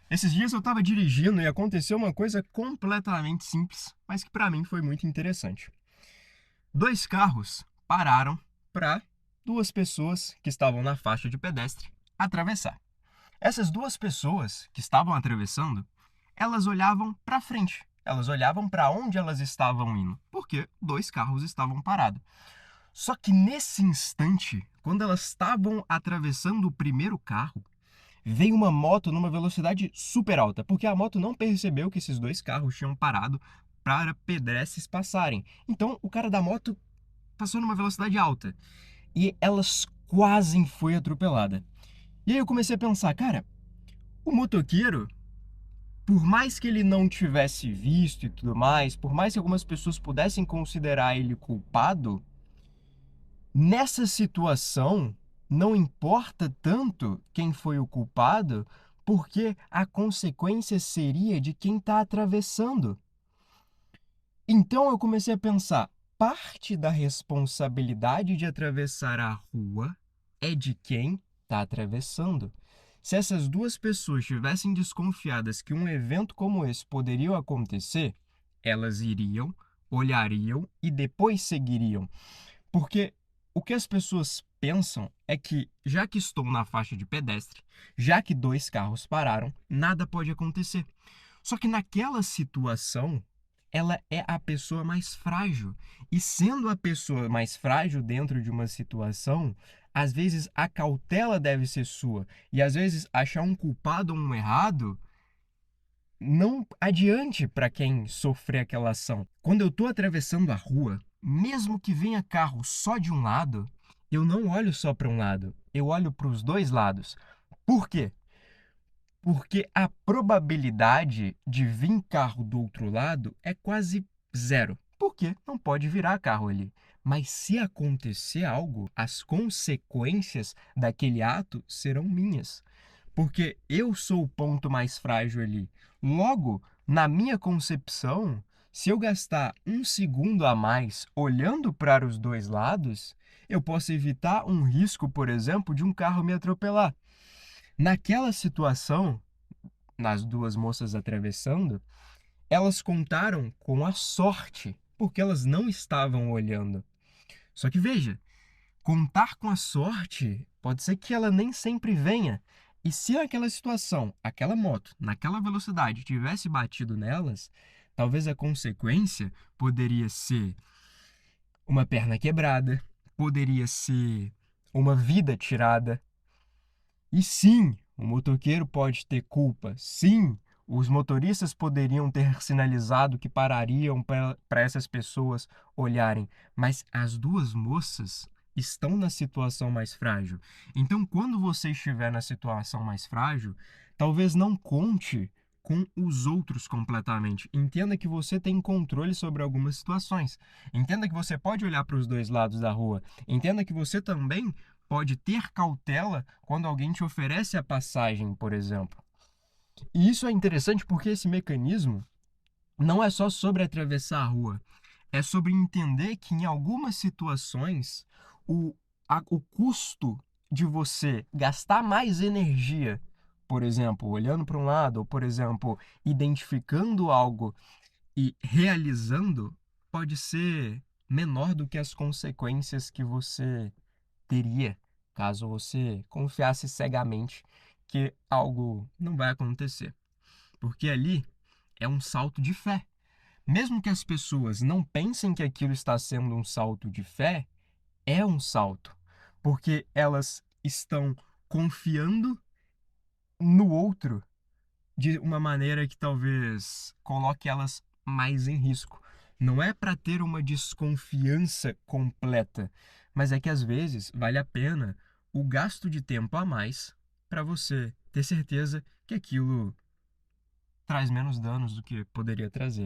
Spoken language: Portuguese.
Esses dias eu estava dirigindo e aconteceu uma coisa completamente simples, mas que para mim foi muito interessante. Dois carros pararam para duas pessoas que estavam na faixa de pedestre atravessar. Essas duas pessoas que estavam atravessando, elas olhavam para frente. Elas olhavam para onde elas estavam indo, porque dois carros estavam parados. Só que nesse instante, quando elas estavam atravessando o primeiro carro, veio uma moto numa velocidade super alta, porque a moto não percebeu que esses dois carros tinham parado para pedestres passarem. Então, o cara da moto passou numa velocidade alta e elas quase foi atropelada. E aí eu comecei a pensar, cara, o motoqueiro, por mais que ele não tivesse visto e tudo mais, por mais que algumas pessoas pudessem considerar ele culpado, nessa situação, não importa tanto quem foi o culpado, porque a consequência seria de quem está atravessando. Então eu comecei a pensar, parte da responsabilidade de atravessar a rua é de quem está atravessando. Se essas duas pessoas estivessem desconfiadas que um evento como esse poderia acontecer, elas iriam, olhariam e depois seguiriam. Porque o que as pessoas pensam é que, já que estou na faixa de pedestre, já que dois carros pararam, nada pode acontecer. Só que naquela situação, ela é a pessoa mais frágil. E sendo a pessoa mais frágil dentro de uma situação, às vezes a cautela deve ser sua. E às vezes achar um culpado ou um errado não adiante para quem sofrer aquela ação. Quando eu estou atravessando a rua, mesmo que venha carro só de um lado, eu não olho só para um lado, eu olho para os dois lados. Por quê? Porque a probabilidade de vir carro do outro lado é quase zero. Porque não pode virar carro ali. Mas se acontecer algo, as consequências daquele ato serão minhas. Porque eu sou o ponto mais frágil ali. Logo, na minha concepção, se eu gastar um segundo a mais olhando para os dois lados, eu posso evitar um risco, por exemplo, de um carro me atropelar. Naquela situação, nas duas moças atravessando, elas contaram com a sorte, porque elas não estavam olhando. Só que veja, contar com a sorte pode ser que ela nem sempre venha. E se naquela situação, aquela moto, naquela velocidade, tivesse batido nelas, talvez a consequência poderia ser uma perna quebrada, poderia ser uma vida tirada. E sim, o motoqueiro pode ter culpa. Sim, os motoristas poderiam ter sinalizado que parariam para essas pessoas olharem. Mas as duas moças estão na situação mais frágil. Então, quando você estiver na situação mais frágil, talvez não conte com os outros completamente. Entenda que você tem controle sobre algumas situações. Entenda que você pode olhar para os dois lados da rua. Entenda que você também pode ter cautela quando alguém te oferece a passagem, por exemplo. E isso é interessante porque esse mecanismo não é só sobre atravessar a rua, é sobre entender que em algumas situações o custo de você gastar mais energia, por exemplo, olhando para um lado, ou por exemplo, identificando algo e realizando, pode ser menor do que as consequências que você teria caso você confiasse cegamente que algo não vai acontecer. Porque ali é um salto de fé. Mesmo que as pessoas não pensem que aquilo está sendo um salto de fé, é um salto. Porque elas estão confiando no outro de uma maneira que talvez coloque elas mais em risco. Não é para ter uma desconfiança completa, mas é que às vezes vale a pena o gasto de tempo a mais para você ter certeza que aquilo traz menos danos do que poderia trazer.